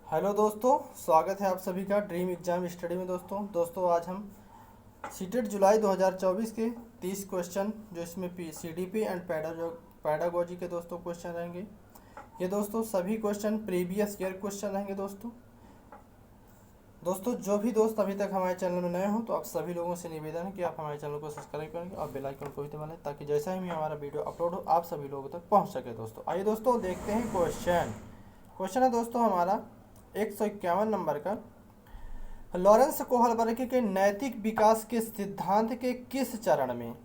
Hello दोस्तों, स्वागत है आप सभी का ड्रीम एग्जाम स्टडी में। दोस्तों आज हम सीटेट जुलाई 2024 के 30 क्वेश्चन जो इसमें सीडीपी एंड पैडागोजी के दोस्तों क्वेश्चन रहेंगे। ये दोस्तों सभी क्वेश्चन प्रीवियस ईयर क्वेश्चन रहेंगे। दोस्तों जो भी दोस्त अभी तक हमारे चैनल में नए हो तो आप सभी लोगों से निवेदन है कि आप हमारे चैनल को सब्सक्राइब करेंगे और बेल आइकन को भी दबाएं ताकि जैसा ही हमारा वीडियो अपलोड हो आप सभी लोगों तक पहुंच सके। दोस्तों आइए दोस्तों देखते हैं क्वेश्चन है दोस्तों हमारा 151 नंबर का। लॉरेंस कोहलबर्ग के नैतिक विकास के सिद्धांत के किस चरण में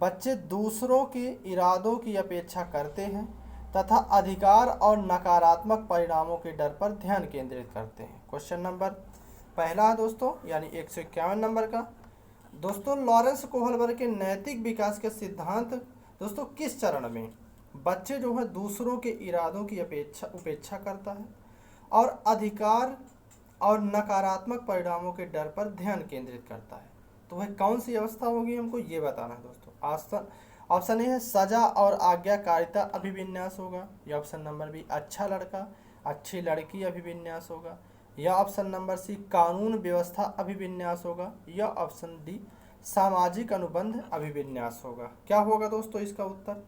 बच्चे दूसरों के इरादों की अपेक्षा करते हैं तथा अधिकार और नकारात्मक परिणामों के डर पर ध्यान केंद्रित करते हैं। क्वेश्चन नंबर पहला है दोस्तों यानी 151 नंबर का। दोस्तों लॉरेंस कोहलबर्ग के नैतिक विकास के सिद्धांत दोस्तों किस चरण में बच्चे जो है दूसरों के इरादों की उपेक्षा करता है और अधिकार और नकारात्मक परिणामों के डर पर ध्यान केंद्रित करता है, तो वह कौन सी अवस्था होगी हमको ये बताना है दोस्तों। ऑप्शन ए है सजा और आज्ञाकारिता अभिविन्यास होगा, या ऑप्शन नंबर बी अच्छा लड़का अच्छी लड़की अभिविन्यास होगा, या ऑप्शन नंबर सी कानून व्यवस्था अभिविन्यास होगा, या ऑप्शन डी सामाजिक अनुबंध अभिविन्यास होगा। क्या होगा दोस्तों इसका उत्तर?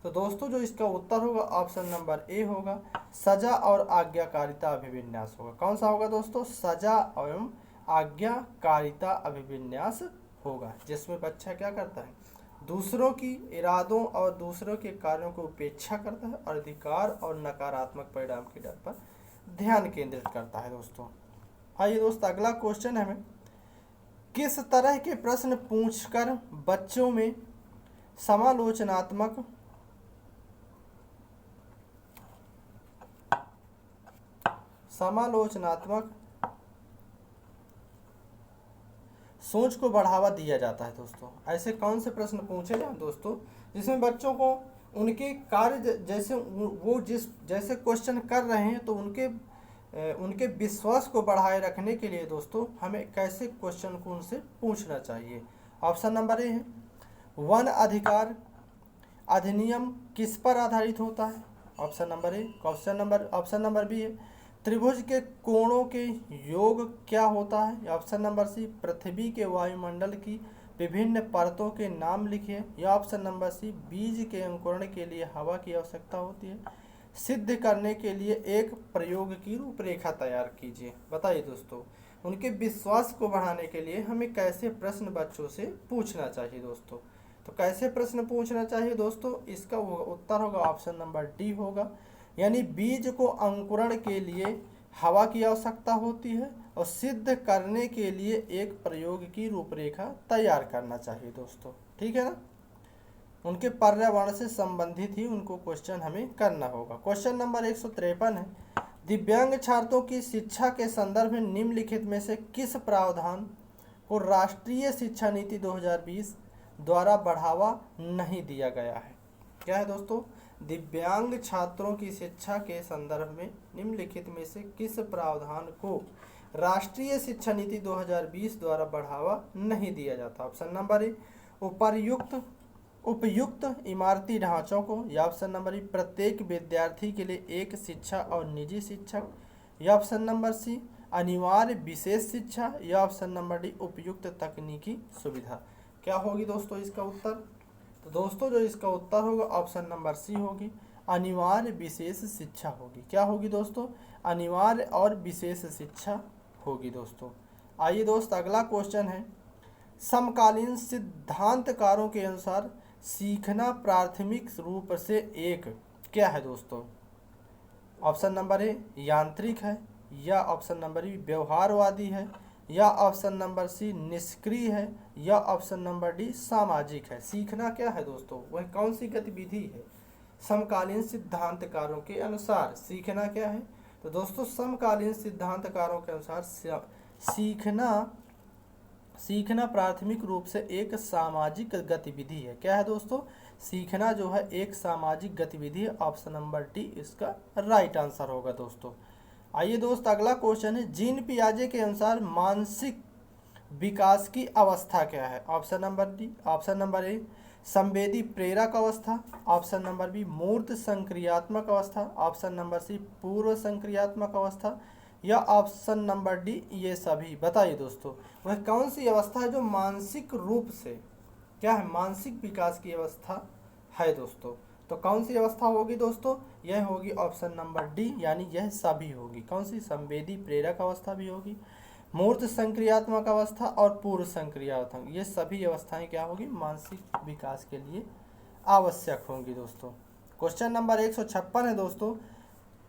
तो दोस्तों जो इसका उत्तर होगा ऑप्शन नंबर ए होगा, सजा और आज्ञाकारिता अभिविन्यास होगा। कौन सा होगा दोस्तों? सजा एवं आज्ञाकारिता अभिविन्यास होगा, जिसमें बच्चा क्या करता है दूसरों की इरादों और दूसरों के कार्यों को उपेक्षा करता है और अधिकार और नकारात्मक परिणाम के डर पर ध्यान केंद्रित करता है। दोस्तों आइए दोस्तों अगला क्वेश्चन है हमें, किस तरह के प्रश्न पूछकर बच्चों में समालोचनात्मक सोच को बढ़ावा दिया जाता है। दोस्तों ऐसे कौन से प्रश्न पूछे जाए दोस्तों जिसमें बच्चों को उनके कार्य जैसे वो जैसे क्वेश्चन कर रहे हैं तो उनके विश्वास को बढ़ाए रखने के लिए दोस्तों हमें कैसे क्वेश्चन को उनसे पूछना चाहिए। ऑप्शन नंबर ए है, वन अधिकार अधिनियम किस पर आधारित होता है? Option number A. Option number B है, त्रिभुज के कोणों के योग क्या होता है? ऑप्शन नंबर सी, पृथ्वी के वायुमंडल की विभिन्न परतों के नाम लिखिए, या ऑप्शन नंबर सी, बीज के अंकुरण के लिए हवा की आवश्यकता होती है, सिद्ध करने के लिए एक प्रयोग की रूपरेखा तैयार कीजिए। बताइए दोस्तों उनके विश्वास को बढ़ाने के लिए हमें कैसे प्रश्न बच्चों से पूछना चाहिए। दोस्तों तो कैसे प्रश्न पूछना चाहिए दोस्तों, इसका उत्तर होगा ऑप्शन नंबर डी होगा, यानी बीज को अंकुरण के लिए हवा की आवश्यकता होती है और सिद्ध करने के लिए एक प्रयोग की रूपरेखा तैयार करना चाहिए। दोस्तों ठीक है ना, उनके पर्यावरण से संबंधित ही उनको क्वेश्चन हमें करना होगा। क्वेश्चन नंबर 153 है, दिव्यांग छात्रों की शिक्षा के संदर्भ में निम्नलिखित में से किस प्रावधान को राष्ट्रीय शिक्षा नीति 2020 द्वारा बढ़ावा नहीं दिया गया है? क्या है दोस्तों? दिव्यांग छात्रों की शिक्षा के संदर्भ में निम्नलिखित में से किस प्रावधान को राष्ट्रीय शिक्षा नीति 2020 द्वारा बढ़ावा नहीं दिया जाता? ऑप्शन नंबर ए, उपयुक्त इमारती ढांचों को, या ऑप्शन नंबर ई, प्रत्येक विद्यार्थी के लिए एक शिक्षा और निजी शिक्षक, या ऑप्शन नंबर सी, अनिवार्य विशेष शिक्षा, या ऑप्शन नंबर डी, उपयुक्त तकनीकी सुविधा। क्या होगी दोस्तों इसका उत्तर? तो दोस्तों जो इसका उत्तर होगा ऑप्शन नंबर सी होगी, अनिवार्य विशेष शिक्षा होगी। क्या होगी दोस्तों? अनिवार्य और विशेष शिक्षा होगी। दोस्तों आइए दोस्त अगला क्वेश्चन है, समकालीन सिद्धांतकारों के अनुसार सीखना प्राथमिक रूप से एक क्या है दोस्तों? ऑप्शन नंबर ए यांत्रिक है, या ऑप्शन नंबर बी व्यवहारवादी है, या ऑप्शन नंबर सी निष्क्रिय है, या ऑप्शन नंबर डी सामाजिक है। सीखना क्या है दोस्तों? वह कौन सी गतिविधि है? समकालीन सिद्धांतकारों के अनुसार सीखना क्या है? तो दोस्तों समकालीन सिद्धांतकारों के अनुसार सीखना प्राथमिक रूप से एक सामाजिक गतिविधि है। क्या है दोस्तों? सीखना जो है एक सामाजिक गतिविधि है। ऑप्शन नंबर डी इसका राइट आंसर होगा। दोस्तों आइए दोस्त अगला क्वेश्चन है, जीन पियाजे के अनुसार मानसिक विकास की अवस्था क्या है? ऑप्शन नंबर ए संवेदी प्रेरक अवस्था, ऑप्शन नंबर बी मूर्त संक्रियात्मक अवस्था, ऑप्शन नंबर सी पूर्व संक्रियात्मक अवस्था, या ऑप्शन नंबर डी ये सभी? बताइए दोस्तों, वह कौन सी अवस्था है जो मानसिक रूप से क्या है, मानसिक विकास की अवस्था है दोस्तों? तो कौन सी अवस्था होगी दोस्तों? यह होगी ऑप्शन नंबर डी, यानी यह सभी होगी। कौन सी? संवेदी प्रेरक अवस्था भी होगी, मूर्त संक्रियात्मक अवस्था और पूर्व संक्रियात्मक, ये सभी अवस्थाएं क्या होगी? मानसिक विकास के लिए आवश्यक होंगी दोस्तों। क्वेश्चन नंबर 156 है दोस्तों,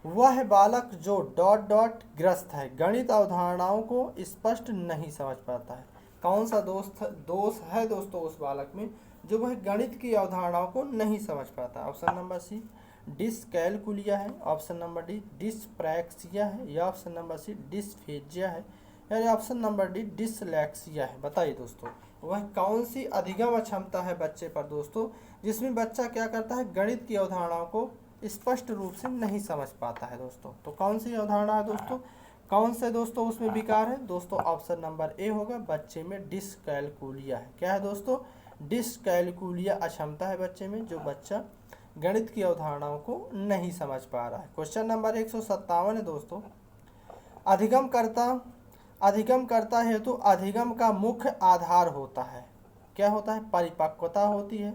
वह बालक जो डॉट डॉट ग्रस्त है, गणित अवधारणाओं को स्पष्ट नहीं समझ पाता है। कौन सा दोष है दोस्तों उस बालक में जो वह गणित की अवधारणाओं को नहीं समझ पाता? ऑप्शन नंबर सी डिसकैलकुलिया है, ऑप्शन नंबर डी डिस्प्रैक्सिया है, या ऑप्शन नंबर सी डिस्फेजिया है, या ऑप्शन नंबर डी डिसलैक्सिया है? बताइए दोस्तों, वह कौन सी अधिगम अक्षमता है बच्चे पर दोस्तों, जिसमें बच्चा क्या करता है? गणित की अवधारणाओं को स्पष्ट रूप से नहीं समझ पाता है दोस्तों। तो कौन सी अवधारणा है दोस्तों, कौन से दोस्तों उसमें विकार है दोस्तों? ऑप्शन नंबर ए होगा, बच्चे में डिसकैलकुलिया है। क्या है दोस्तों? डिसकैलकुलिया अक्षमता है बच्चे में, जो बच्चा गणित की अवधारणाओं को नहीं समझ पा रहा है। क्वेश्चन नंबर 157 है दोस्तों, अधिगम करता हेतु अधिगम का मुख्य आधार होता है, क्या होता है? परिपक्वता होती है,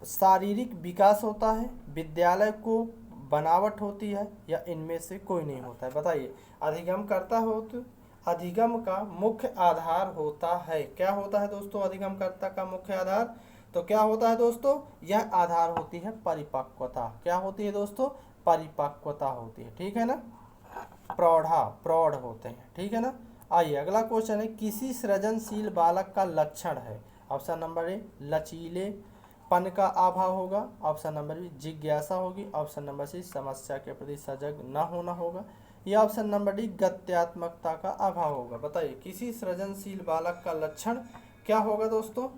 शारीरिक विकास होता है, विद्यालय को बनावट होती है, या इनमें से कोई नहीं होता है? बताइए, अधिगम करता हो तो अधिगम का मुख्य आधार होता है, क्या होता है दोस्तों? अधिगम कर्ता का मुख्य आधार तो क्या होता है दोस्तों? यह आधार होती है परिपक्वता। क्या होती है दोस्तों? परिपक्वता होती है, ठीक है ना, प्रौढ़ होते हैं, ठीक है ना। आइए अगला क्वेश्चन है, किसी सृजनशील बालक का लक्षण है? ऑप्शन नंबर ए लचीलेपन का अभाव होगा, ऑप्शन नंबर बी जिज्ञासा होगी, ऑप्शन नंबर सी समस्या के प्रति सजग न होना होगा, या ऑप्शन नंबर डी गत्यात्मकता का अभाव होगा? बताइए, किसी सृजनशील बालक का लक्षण क्या होगा दोस्तों?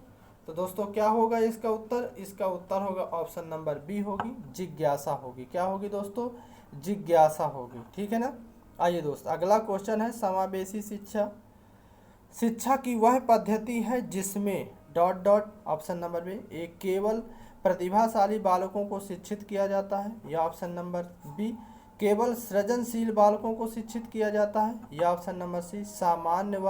तो दोस्तों क्या होगा इसका उत्तर? इसका उत्तर होगा ऑप्शन नंबर बी होगी, जिज्ञासा होगी। क्या होगी दोस्तों? जिज्ञासा होगी, ठीक है ना। आइए दोस्त अगला क्वेश्चन है, समावेशी शिक्षा की वह पद्धति है जिसमें dot dot, option number B एक केवल प्रतिभाशाली बालकों को शिक्षित किया जाता है, या ऑप्शन नंबर बी केवल सृजनशील बालकों को शिक्षित किया जाता है, या ऑप्शन नंबर सी सामान्य व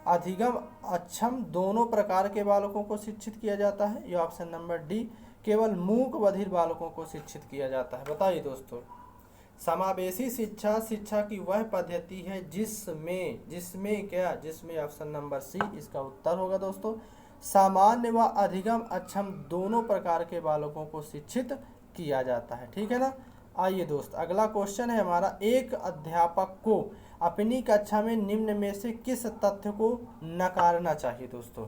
अधिगम अक्षम दोनों प्रकार के बालकों को शिक्षित किया जाता है, या ऑप्शन नंबर डी केवल मूक बधिर बालकों को शिक्षित किया जाता है? बताइए दोस्तों, समावेशी शिक्षा की वह पद्धति है जिसमें ऑप्शन नंबर सी इसका उत्तर होगा दोस्तों, सामान्य व अधिगम अक्षम दोनों प्रकार के बालकों को शिक्षित किया जाता है, ठीक है ना। आइए दोस्त अगला क्वेश्चन है हमारा, एक अध्यापक को अपनी कक्षा में निम्न में से किस तथ्य को नकारना चाहिए दोस्तों?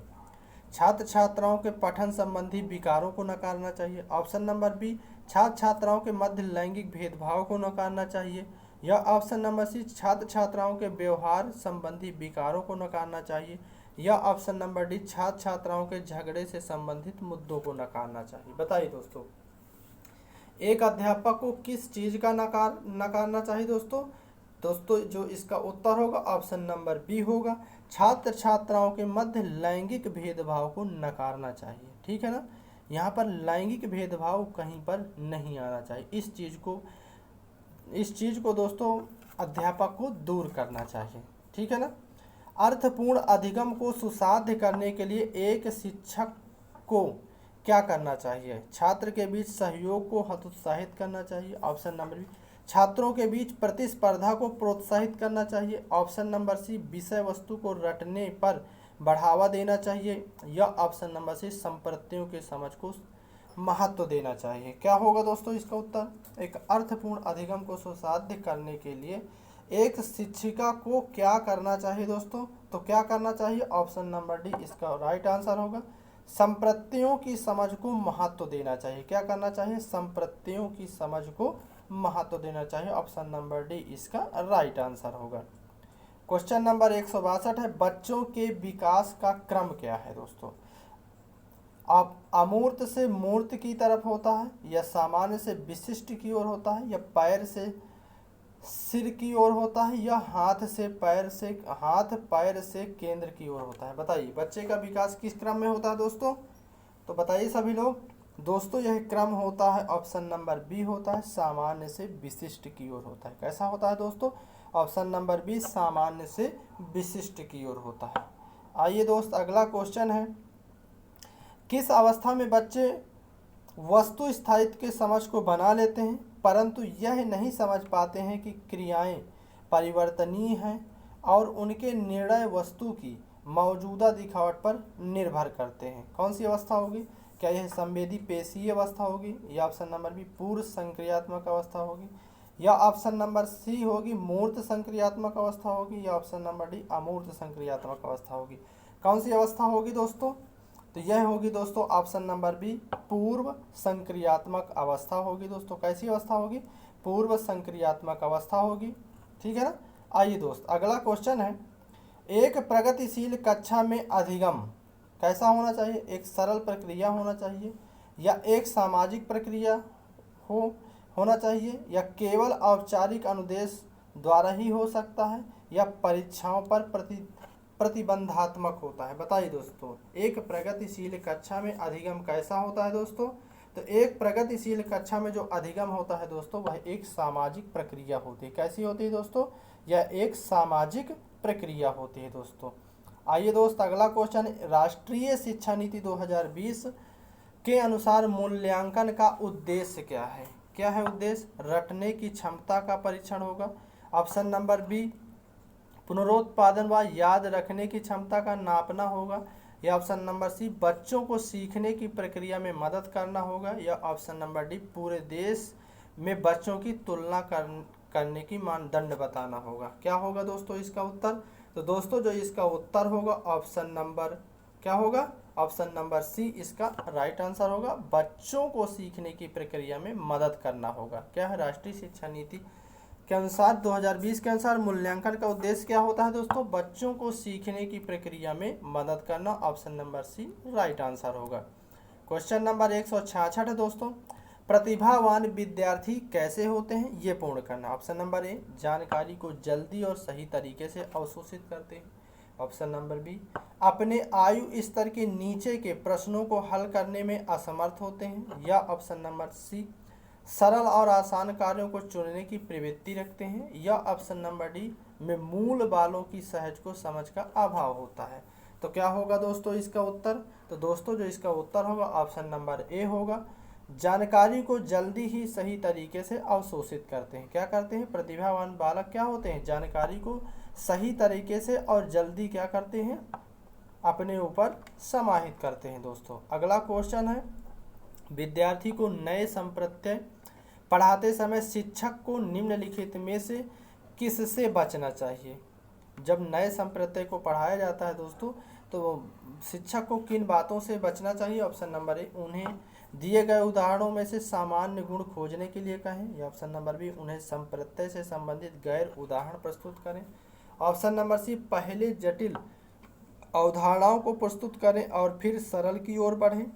छात्र छात्राओं के पठन संबंधी विकारों को नकारना चाहिए, ऑप्शन नंबर बी छात्र छात्राओं के मध्य लैंगिक भेदभाव को नकारना चाहिए, या ऑप्शन नंबर सी छात्र छात्राओं के व्यवहार संबंधी विकारों को नकारना चाहिए, या ऑप्शन नंबर डी छात्र छात्राओं के झगड़े से संबंधित मुद्दों को नकारना चाहिए? बताइए दोस्तों, एक अध्यापक को किस चीज का नकारना चाहिए दोस्तों? जो इसका उत्तर होगा ऑप्शन नंबर बी होगा, छात्र छात्राओं के मध्य लैंगिक भेदभाव को नकारना चाहिए, ठीक है ना। यहाँ पर लैंगिक भेदभाव कहीं पर नहीं आना चाहिए, इस चीज को दोस्तों अध्यापक को दूर करना चाहिए, ठीक है ना। अर्थपूर्ण अधिगम को सुसाध्य करने के लिए एक शिक्षक को क्या करना चाहिए? छात्र के बीच सहयोग को हतोत्साहित करना चाहिए, ऑप्शन नंबर बी छात्रों के बीच प्रतिस्पर्धा को प्रोत्साहित करना चाहिए, ऑप्शन नंबर सी विषय वस्तु को रटने पर बढ़ावा देना चाहिए, या ऑप्शन नंबर सी संप्रतियों के समझ को महत्व देना चाहिए? क्या होगा दोस्तों इसका उत्तर? एक अर्थपूर्ण अधिगम को सुसाध्य करने के लिए एक शिक्षिका को क्या करना चाहिए दोस्तों? तो क्या करना चाहिए? ऑप्शन नंबर डी इसका राइट आंसर होगा, संप्रतियों की समझ को महत्व देना चाहिए। क्या करना चाहिए? संप्रतियों की समझ को महत्व देना चाहिए, ऑप्शन नंबर डी इसका राइट आंसर होगा। क्वेश्चन नंबर 162 है, बच्चों के विकास का क्रम क्या है दोस्तों? आप अमूर्त से मूर्त की तरफ होता है, या सामान्य से विशिष्ट की ओर होता है, या पैर से सिर की ओर होता है, या हाथ पैर से केंद्र की ओर होता है? बताइए, बच्चे का विकास किस क्रम में होता है दोस्तों? तो बताइए सभी लोग। दोस्तों यह क्रम होता है ऑप्शन नंबर बी होता है, सामान्य से विशिष्ट की ओर होता है। कैसा होता है दोस्तों? ऑप्शन नंबर बी सामान्य से विशिष्ट की ओर होता है। आइए दोस्त अगला क्वेश्चन है, किस अवस्था में बच्चे वस्तु स्थायित्व के समझ को बना लेते हैं परंतु यह नहीं समझ पाते हैं कि क्रियाएं परिवर्तनीय हैं और उनके निर्णय वस्तु की मौजूदा दिखावट पर निर्भर करते हैं? कौन सी अवस्था होगी? क्या यह संवेदी पेशीय अवस्था होगी, या ऑप्शन नंबर बी पूर्व संक्रियात्मक अवस्था होगी, या ऑप्शन नंबर सी होगी मूर्त संक्रियात्मक अवस्था होगी, या ऑप्शन नंबर डी अमूर्त संक्रियात्मक अवस्था होगी? कौन सी अवस्था होगी दोस्तों? तो यह होगी दोस्तों ऑप्शन नंबर बी पूर्व संक्रियात्मक अवस्था होगी दोस्तों। कैसी अवस्था होगी? पूर्व संक्रियात्मक अवस्था होगी। ठीक है ना। आइए दोस्त अगला क्वेश्चन है, एक प्रगतिशील कक्षा में अधिगम कैसा होना चाहिए? एक सरल प्रक्रिया होना चाहिए, या एक सामाजिक प्रक्रिया होना चाहिए, या केवल औपचारिक अनुदेश द्वारा ही हो सकता है, या परीक्षाओं पर प्रतिबंधात्मक होता है? बताइए दोस्तों, एक प्रगतिशील कक्षा में अधिगम कैसा होता है दोस्तों? तो एक प्रगतिशील कक्षा में जो अधिगम होता है दोस्तों वह एक सामाजिक प्रक्रिया होती है। कैसी होती है दोस्तों? यह एक सामाजिक प्रक्रिया होती है दोस्तों। आइए दोस्त अगला क्वेश्चन, राष्ट्रीय शिक्षा नीति 2020 के अनुसार मूल्यांकन का उद्देश्य क्या है? क्या है उद्देश्य? रटने की क्षमता का परीक्षण होगा, ऑप्शन नंबर बी पुनरुत्पादन व याद रखने की क्षमता का नापना होगा, या ऑप्शन नंबर सी बच्चों को सीखने की प्रक्रिया में मदद करना होगा, या ऑप्शन नंबर डी पूरे देश में बच्चों की तुलना करने की मानदंड बताना होगा? क्या होगा दोस्तों इसका उत्तर? तो दोस्तों जो इसका उत्तर होगा ऑप्शन नंबर क्या होगा? ऑप्शन नंबर सी इसका राइट आंसर होगा। बच्चों को सीखने की प्रक्रिया में मदद करना होगा। क्या है? राष्ट्रीय शिक्षा नीति के अनुसार 2020 के अनुसार मूल्यांकन का उद्देश्य क्या होता है दोस्तों? बच्चों को सीखने की प्रक्रिया में मदद करना। Option number C right answer होगा। क्वेश्चन नंबर 166 है दोस्तों, प्रतिभावान विद्यार्थी कैसे होते हैं? ये पूर्ण करना। ऑप्शन नंबर ए जानकारी को जल्दी और सही तरीके से अवशोषित करते हैं, ऑप्शन नंबर बी अपने आयु स्तर के नीचे के प्रश्नों को हल करने में असमर्थ होते हैं, या ऑप्शन नंबर सी सरल और आसान कार्यों को चुनने की प्रवृत्ति रखते हैं, या ऑप्शन नंबर डी में मूल बालों की सहज को समझ का अभाव होता है? तो क्या होगा दोस्तों इसका उत्तर? तो दोस्तों जो इसका उत्तर होगा ऑप्शन नंबर ए होगा, जानकारी को जल्दी ही सही तरीके से अवशोषित करते हैं। क्या करते हैं? प्रतिभावान बालक क्या होते हैं? जानकारी को सही तरीके से और जल्दी क्या करते हैं? अपने ऊपर समाहित करते हैं दोस्तों। अगला क्वेश्चन है, विद्यार्थी को नए संप्रत्यय पढ़ाते समय शिक्षक को निम्नलिखित में से किससे बचना चाहिए? जब नए संप्रत्यय को पढ़ाया जाता है दोस्तों तो शिक्षक को किन बातों से बचना चाहिए? ऑप्शन नंबर ए उन्हें दिए गए उदाहरणों में से सामान्य गुण खोजने के लिए कहें, या ऑप्शन नंबर बी उन्हें संप्रत्यय से संबंधित गैर उदाहरण प्रस्तुत करें, ऑप्शन नंबर सी पहले जटिल अवधारणाओं को प्रस्तुत करें और फिर सरल की ओर बढ़ें,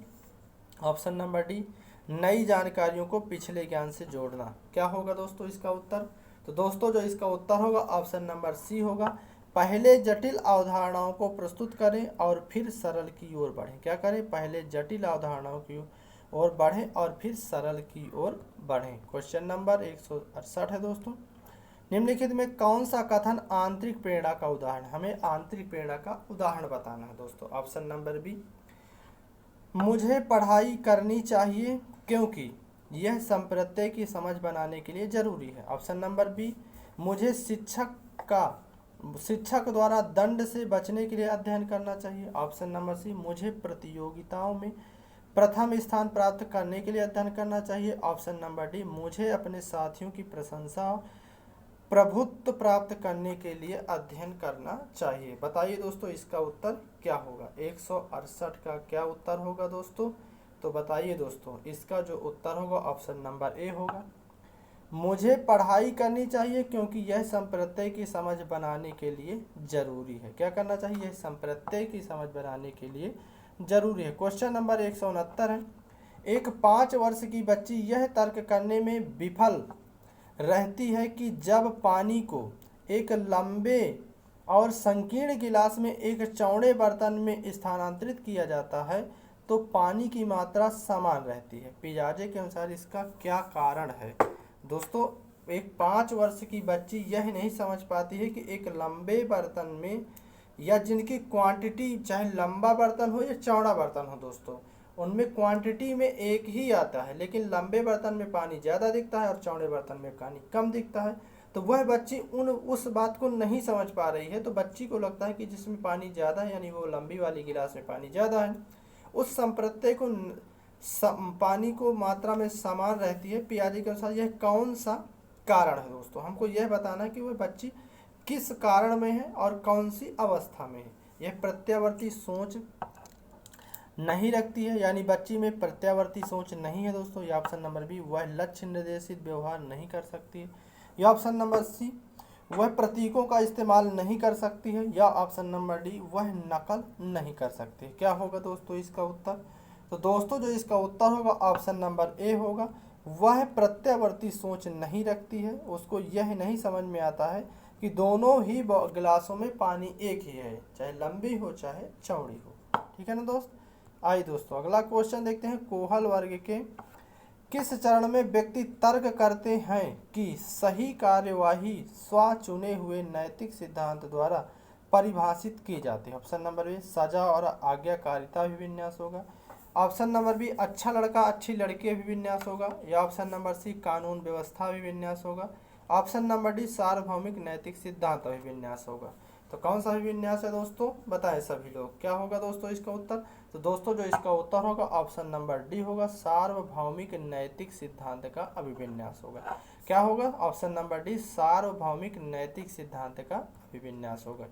ऑप्शन नंबर डी नई जानकारियों को पिछले ज्ञान से जोड़ना। क्या होगा दोस्तों इसका उत्तर? तो दोस्तों जो इसका उत्तर होगा ऑप्शन नंबर सी होगा, पहले जटिल अवधारणाओं को प्रस्तुत करें और फिर सरल की ओर बढ़ें। क्या करें? पहले जटिल अवधारणाओं की ओर बढ़ें और फिर सरल की ओर बढ़ें। क्वेश्चन नंबर 168 है दोस्तों, निम्नलिखित में कौन सा कथन आंतरिक प्रेरणा का उदाहरण? हमें आंतरिक प्रेरणा का उदाहरण बताना है दोस्तों। ऑप्शन नंबर बी मुझे पढ़ाई करनी चाहिए क्योंकि यह संप्रत्यय की समझ बनाने के लिए जरूरी है, ऑप्शन नंबर बी मुझे शिक्षक द्वारा दंड से बचने के लिए अध्ययन करना चाहिए, ऑप्शन नंबर सी मुझे प्रतियोगिताओं में प्रथम स्थान प्राप्त करने के लिए अध्ययन करना चाहिए, ऑप्शन नंबर डी मुझे अपने साथियों की प्रशंसा प्रभुत्व प्राप्त करने के लिए अध्ययन करना चाहिए। बताइए दोस्तों इसका उत्तर क्या होगा? 168 का क्या उत्तर होगा दोस्तों? तो बताइए दोस्तों इसका जो उत्तर होगा ऑप्शन नंबर ए होगा, मुझे पढ़ाई करनी चाहिए क्योंकि यह संप्रत्यय की समझ बनाने के लिए जरूरी है। क्या करना चाहिए? यह संप्रत्यय की समझ बनाने के लिए जरूरी है। क्वेश्चन नंबर 169 है, एक 5 वर्ष की बच्ची यह तर्क करने में विफल रहती है कि जब पानी को एक लंबे और संकीर्ण गिलास में एक चौड़े बर्तन में स्थानांतरित किया जाता है तो पानी की मात्रा समान रहती है। पियाजे के अनुसार इसका क्या कारण है? दोस्तों एक 5 वर्ष की बच्ची यह नहीं समझ पाती है कि एक लंबे बर्तन में या जिनकी क्वांटिटी, चाहे लंबा बर्तन हो या चौड़ा बर्तन हो दोस्तों, उनमें क्वांटिटी में एक ही आता है, लेकिन लंबे बर्तन में पानी ज़्यादा दिखता है और चौड़े बर्तन में पानी कम दिखता है। तो वह बच्ची उस बात को नहीं समझ पा रही है। तो बच्ची को लगता है कि जिसमें पानी ज़्यादा है, यानी वो लंबी वाली गिलास में पानी ज़्यादा है। उस संप्रत्यय को पानी को मात्रा में समान रहती है पियाजी के अनुसार। यह कौन सा कारण है दोस्तों? हमको यह बताना है कि वह बच्ची किस कारण में है और कौन सी अवस्था में है। यह प्रत्यावर्ती सोच नहीं रखती है, यानी बच्ची में प्रत्यावर्ती सोच नहीं है दोस्तों। ये ऑप्शन नंबर बी, वह लक्ष्य निर्देशित व्यवहार नहीं कर सकती है। या ऑप्शन नंबर सी, वह प्रतीकों का इस्तेमाल नहीं कर सकती है। या ऑप्शन नंबर डी, वह नकल नहीं कर सकती है। क्या होगा दोस्तों इसका उत्तर? तो दोस्तों जो इसका उत्तर होगा ऑप्शन नंबर ए होगा। वह प्रत्यावर्ती सोच नहीं रखती है, उसको यह नहीं समझ में आता है कि दोनों ही गिलासों में पानी एक ही है, चाहे लंबी हो चाहे चौड़ी हो। ठीक है ना दोस्त? आइए दोस्तों अगला क्वेश्चन देखते हैं। कोहल वर्ग के किस चरण में व्यक्ति तर्क करते हैं कि सही कार्यवाही स्व चुने हुए नैतिक सिद्धांत द्वारा परिभाषित की जाती है? ऑप्शन नंबर ए, सजा और आज्ञाकारिता अभिविन्यास होगा। ऑप्शन नंबर बी, अच्छा लड़का अच्छी लड़की अभिविन्यास होगा। या ऑप्शन नंबर सी, कानून व्यवस्था अभिविन्यास होगा। ऑप्शन नंबर डी, सार्वभौमिक नैतिक सिद्धांत अभिविन्यास होगा। तो कौन सा अभिविन्यास है दोस्तों? बताएं सभी लोग, क्या होगा दोस्तों इसका उत्तर? तो दोस्तों जो इसका उत्तर होगा ऑप्शन नंबर डी होगा, सार्वभौमिक नैतिक सिद्धांत का अभिविन्यास होगा। क्या होगा? ऑप्शन नंबर डी, सार्वभौमिक नैतिक सिद्धांत का अभिविन्यास होगा।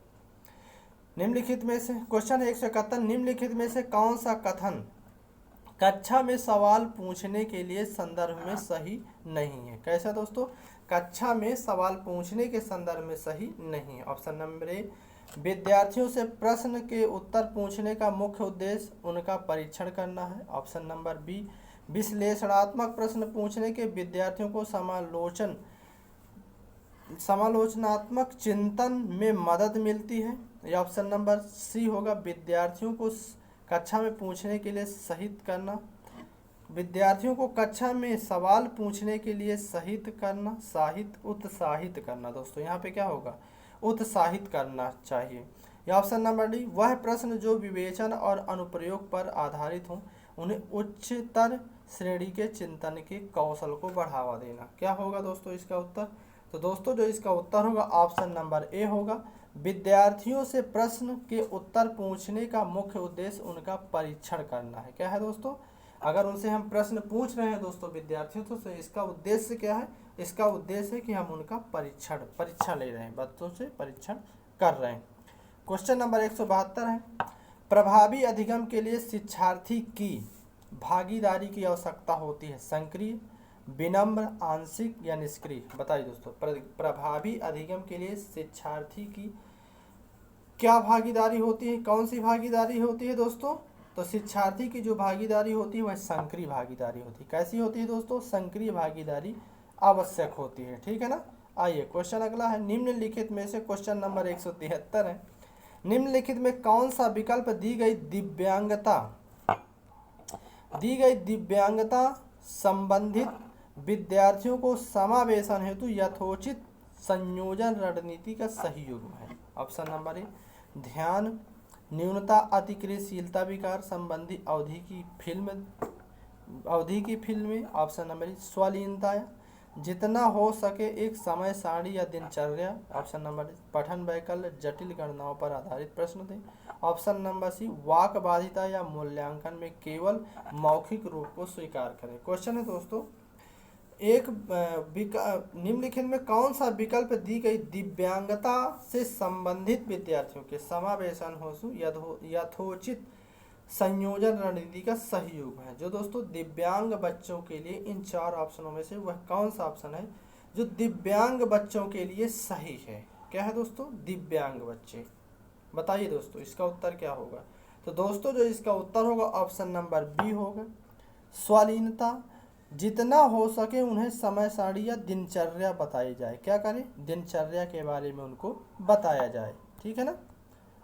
निम्नलिखित में से क्वेश्चन 171, निम्नलिखित में से कौन सा कथन कक्षा में सवाल पूछने के लिए संदर्भ में सही नहीं है? कैसा दोस्तों? कक्षा में सवाल पूछने के संदर्भ में सही नहीं है। ऑप्शन नंबर ए, विद्यार्थियों से प्रश्न के उत्तर पूछने का मुख्य उद्देश्य उनका परीक्षण करना है। ऑप्शन नंबर बी, विश्लेषणात्मक प्रश्न पूछने के विद्यार्थियों को समालोचनात्मक चिंतन में मदद मिलती है। या ऑप्शन नंबर सी होगा, विद्यार्थियों को कक्षा में पूछने के लिए सहित करना, विद्यार्थियों को कक्षा में सवाल पूछने के लिए उत्साहित करना। दोस्तों यहाँ पे क्या होगा? उत्साहित करना चाहिए। या ऑप्शन नंबर डी, वह प्रश्न जो विवेचन और अनुप्रयोग पर आधारित हों उन्हें उच्चतर श्रेणी के चिंतन के कौशल को बढ़ावा देना। क्या होगा दोस्तों इसका उत्तर? तो दोस्तों जो इसका उत्तर होगा ऑप्शन नंबर ए होगा, विद्यार्थियों से प्रश्न के उत्तर पूछने का मुख्य उद्देश्य उनका परीक्षण करना है। क्या है दोस्तों? अगर उनसे हम प्रश्न पूछ रहे हैं दोस्तों विद्यार्थियों तो इसका उद्देश्य क्या है? इसका उद्देश्य है कि हम उनका परीक्षण ले रहे हैं, बच्चों से परीक्षण कर रहे हैं। क्वेश्चन नंबर 172 है, प्रभावी अधिगम के लिए शिक्षार्थी की भागीदारी की आवश्यकता होती है, सक्रिय, विनम्र, आंशिक या निष्क्रिय? बताइए दोस्तों, प्रभावी अधिगम के लिए शिक्षार्थी की क्या भागीदारी होती है? कौन सी भागीदारी होती है दोस्तों? तो शिक्षार्थी की जो भागीदारी होती है वह सक्रिय भागीदारी होती है। कैसी होती है दोस्तों? सक्रिय भागीदारी आवश्यक होती है। ठीक है ना? आइए क्वेश्चन अगला है, निम्नलिखित में से क्वेश्चन नंबर 173 है, निम्नलिखित में कौन सा विकल्प दी गई दिव्यांगता संबंधित विद्यार्थियों को समावेशन हेतु यथोचित संयोजन रणनीति का सही युग्म है? ऑप्शन नंबर ए, ध्यान, न्यूनता, अतिक्रियाशीलता विकार संबंधी अवधि की फिल्में। ऑप्शन नंबर ए, स्वलीनता, जितना हो सके एक समय सारणी या दिनचर्या। ऑप्शन नंबर ए, पठन वैकल्य, जटिल गणनाओं पर आधारित प्रश्न दें। ऑप्शन नंबर सी, वाक बाधिता या मूल्यांकन में केवल मौखिक रूप को स्वीकार करें। क्वेश्चन है दोस्तों, निम्नलिखित में कौन सा विकल्प दी गई दिव्यांगता से संबंधित विद्यार्थियों के समावेशन हेतु यथोचित संयोजन रणनीति का सही युग्म है? जो दोस्तों दिव्यांग बच्चों के लिए इन 4 ऑप्शनों में से वह कौन सा ऑप्शन है जो दिव्यांग बच्चों के लिए सही है? क्या है दोस्तों? दिव्यांग बच्चे। बताइए दोस्तों इसका उत्तर क्या होगा? तो दोस्तों जो इसका उत्तर होगा ऑप्शन नंबर बी होगा, स्वलीनता, जितना हो सके उन्हें समय सारणी या दिनचर्या बताई जाए। क्या करें? दिनचर्या के बारे में उनको बताया जाए। ठीक है ना?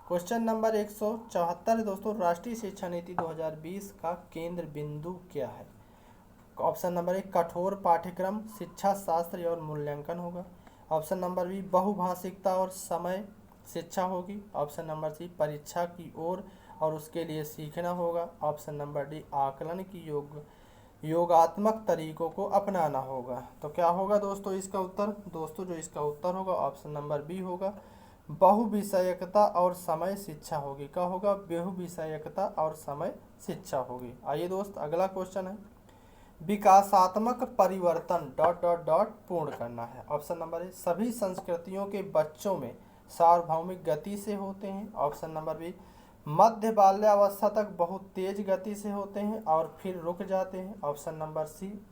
क्वेश्चन नंबर 174 है दोस्तों, राष्ट्रीय शिक्षा नीति 2020 का केंद्र बिंदु क्या है? ऑप्शन नंबर ए कठोर पाठ्यक्रम, शिक्षा शास्त्र और मूल्यांकन होगा। ऑप्शन नंबर बी बहुभाषिकता और समय शिक्षा होगी। ऑप्शन नंबर सी परीक्षा की ओर और उसके लिए सीखना होगा। ऑप्शन नंबर डी आकलन की योगात्मक तरीकों को अपनाना होगा। तो क्या होगा दोस्तों इसका उत्तर? दोस्तों जो इसका उत्तर होगा ऑप्शन नंबर बी होगा, बहुविषयकता और समय शिक्षा होगी। क्या होगा? बहुविषयकता और समय शिक्षा होगी। आइए दोस्त अगला क्वेश्चन है, विकासात्मक परिवर्तन डॉट डॉट डॉट पूर्ण करना है। ऑप्शन नंबर ए सभी संस्कृतियों के बच्चों में सार्वभौमिक गति से होते हैं। ऑप्शन नंबर बी मध्य बाल्यावस्था तक बहुत तेज गति से होते हैं और फिर रुक जाते हैं। ऑप्शन नंबर सी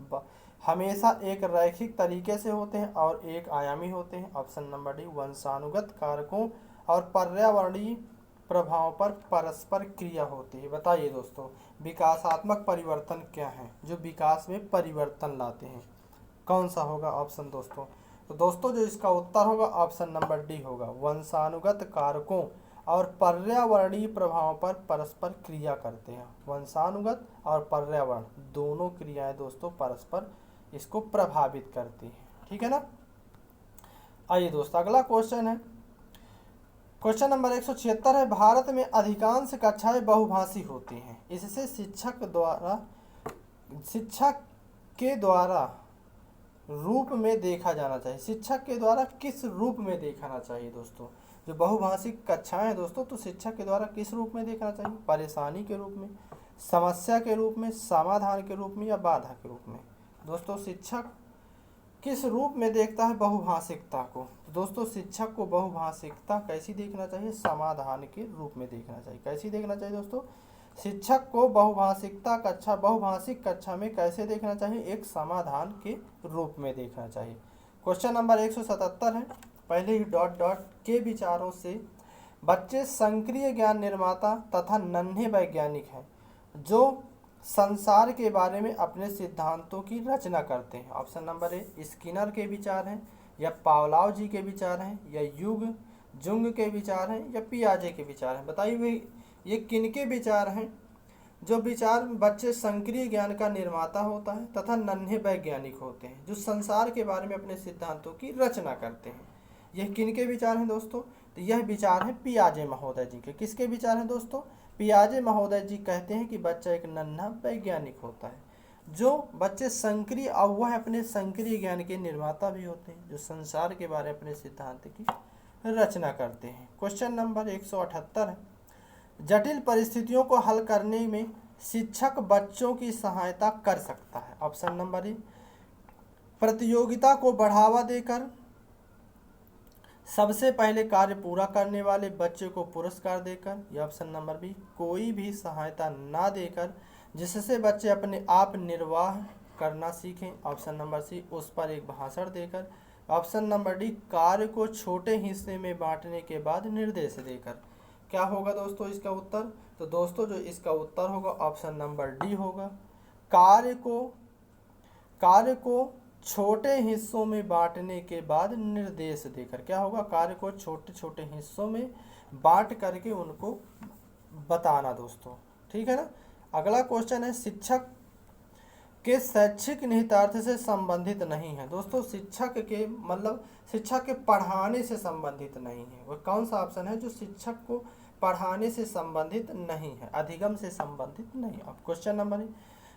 हमेशा एक रैखिक तरीके से होते हैं और एक आयामी होते हैं। ऑप्शन नंबर डी वंशानुगत कारकों और पर्यावरणीय प्रभाव पर परस्पर क्रिया होती है। बताइए दोस्तों विकासात्मक परिवर्तन क्या है जो विकास में परिवर्तन लाते हैं? कौन सा होगा ऑप्शन दोस्तों? तो दोस्तों जो इसका उत्तर होगा ऑप्शन नंबर डी होगा, वंशानुगत कारकों और पर्यावरणीय प्रभावों पर परस्पर क्रिया करते हैं। वंशानुगत और पर्यावरण दोनों क्रियाएं दोस्तों परस्पर इसको प्रभावित करती हैं। ठीक है ना। आइए दोस्तों अगला क्वेश्चन है, क्वेश्चन नंबर 176 है, भारत में अधिकांश कक्षाएं बहुभाषी होती हैं। इससे शिक्षक के द्वारा रूप में देखा जाना चाहिए। शिक्षक के द्वारा किस रूप में देखना चाहिए दोस्तों? जो बहुभाषिक कक्षाएं हैं दोस्तों, तो शिक्षक के द्वारा किस रूप में देखना चाहिए? परेशानी के रूप में, समस्या के रूप में, समाधान के रूप में या बाधा के रूप में? दोस्तों शिक्षक किस रूप में देखता है बहुभाषिकता को? दोस्तों शिक्षक को बहुभाषिकता कैसी देखना चाहिए? समाधान के रूप में देखना चाहिए। कैसी देखना चाहिए दोस्तों? शिक्षक को बहुभाषिक कक्षा में कैसे देखना चाहिए? एक समाधान के रूप में देखना चाहिए। क्वेश्चन नंबर 177 है, पहले ही डॉट डॉट के विचारों से बच्चे सक्रिय ज्ञान निर्माता तथा नन्हे वैज्ञानिक हैं जो संसार के बारे में अपने सिद्धांतों की रचना करते हैं। ऑप्शन नंबर ए स्किनर के विचार हैं या पावलाव जी के विचार हैं या जुंग के विचार हैं या पियाजे के विचार हैं। बताइए भाई ये किनके विचार हैं? जो विचार बच्चे सक्रिय ज्ञान का निर्माता होता है तथा नन्हे वैज्ञानिक होते हैं जो संसार के बारे में अपने सिद्धांतों की रचना करते हैं। यह किनके विचार हैं दोस्तों? तो यह विचार है पियाजे महोदय जी के। किसके विचार हैं दोस्तों? पियाजे महोदय जी कहते हैं कि बच्चा एक नन्हा वैज्ञानिक होता है जो बच्चे सक्रिय और वह अपने सक्रिय ज्ञान के निर्माता भी होते हैं जो संसार के बारे में अपने सिद्धांत की रचना करते हैं। क्वेश्चन नंबर 178 है, जटिल परिस्थितियों को हल करने में शिक्षक बच्चों की सहायता कर सकता है। ऑप्शन नंबर ए प्रतियोगिता को बढ़ावा देकर सबसे पहले कार्य पूरा करने वाले बच्चे को पुरस्कार देकर, या ऑप्शन नंबर बी कोई भी सहायता ना देकर जिससे बच्चे अपने आप निर्वाह करना सीखें। ऑप्शन नंबर सी उस पर एक भाषण देकर। ऑप्शन नंबर डी कार्य को छोटे हिस्से में बांटने के बाद निर्देश देकर। क्या होगा दोस्तों इसका उत्तर? तो दोस्तों जो इसका उत्तर होगा ऑप्शन नंबर डी होगा, कार्य को छोटे हिस्सों में बांटने के बाद निर्देश देकर। क्या होगा? कार्य को छोटे छोटे हिस्सों में बांट करके उनको बताना दोस्तों। ठीक है ना। अगला क्वेश्चन है, शिक्षक के शैक्षिक निहितार्थ से संबंधित नहीं है। दोस्तों शिक्षक के मतलब शिक्षक के पढ़ाने से संबंधित नहीं है। वह कौन सा ऑप्शन है जो शिक्षक को पढ़ाने से संबंधित नहीं है, अधिगम से संबंधित नहीं? अब क्वेश्चन नंबर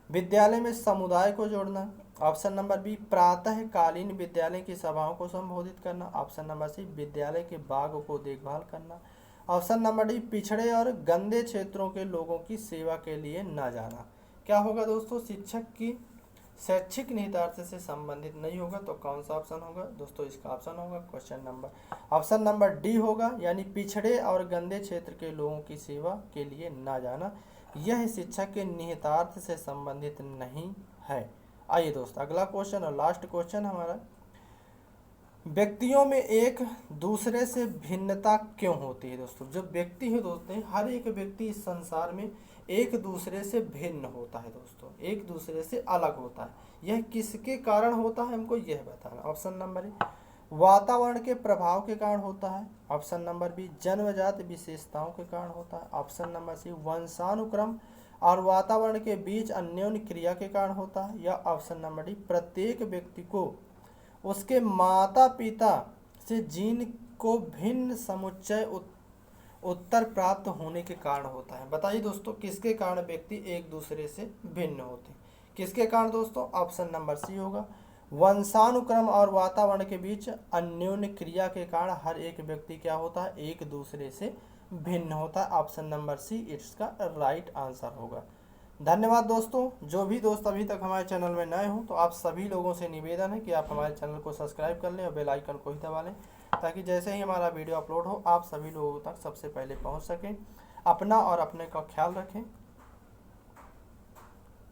विद्यालय में समुदाय को जोड़ना। ऑप्शन नंबर बी प्रातःकालीन विद्यालय की सभाओं को संबोधित करना। ऑप्शन नंबर सी विद्यालय के बाग को देखभाल करना। ऑप्शन नंबर डी पिछड़े और गंदे क्षेत्रों के लोगों की सेवा के लिए न जाना। क्या होगा दोस्तों? शिक्षक की शैक्षिक निहितार्थ से संबंधित नहीं होगा तो कौन सा ऑप्शन होगा दोस्तों? इसका ऑप्शन होगा ऑप्शन नंबर डी होगा, यानी पिछड़े और गंदे क्षेत्र के लोगों की सेवा के लिए न जाना। यह शिक्षक के निहितार्थ से संबंधित नहीं है। आइए दोस्त अगला क्वेश्चन और लास्ट क्वेश्चन हमारा, व्यक्तियों में एक दूसरे से भिन्नता क्यों होती है? दोस्तों जो व्यक्ति है दोस्तों, हर एक व्यक्ति इस संसार में एक दूसरे से भिन्न होता है दोस्तों, एक दूसरे से अलग होता है। यह किसके कारण होता है हमको यह बताना। ऑप्शन नंबर ए वातावरण के प्रभाव के कारण होता है। ऑप्शन नंबर बी जन्मजात विशेषताओं के कारण होता है। ऑप्शन नंबर सी वंशानुक्रम और वातावरण के बीच अन्योन्य क्रिया के कारण होता है, या ऑप्शन नंबर डी प्रत्येक व्यक्ति को उसके माता पिता से जीन को भिन्न समुच्चय उत्तर प्राप्त होने के कारण होता है। बताइए दोस्तों, किसके कारण व्यक्ति एक दूसरे से भिन्न होते हैं? किसके कारण दोस्तों? ऑप्शन नंबर सी होगा, वंशानुक्रम और वातावरण के बीच अन्योन्य क्रिया के कारण हर एक व्यक्ति क्या होता है? एक दूसरे से भिन्न होता है। ऑप्शन नंबर सी इसका राइट आंसर होगा। धन्यवाद दोस्तों। जो भी दोस्त अभी तक हमारे चैनल में नए हों तो आप सभी लोगों से निवेदन है कि आप हमारे चैनल को सब्सक्राइब कर लें और बेल आइकन को ही दबा लें, ताकि जैसे ही हमारा वीडियो अपलोड हो आप सभी लोगों तक सबसे पहले पहुंच सकें। अपना और अपने का ख्याल रखें।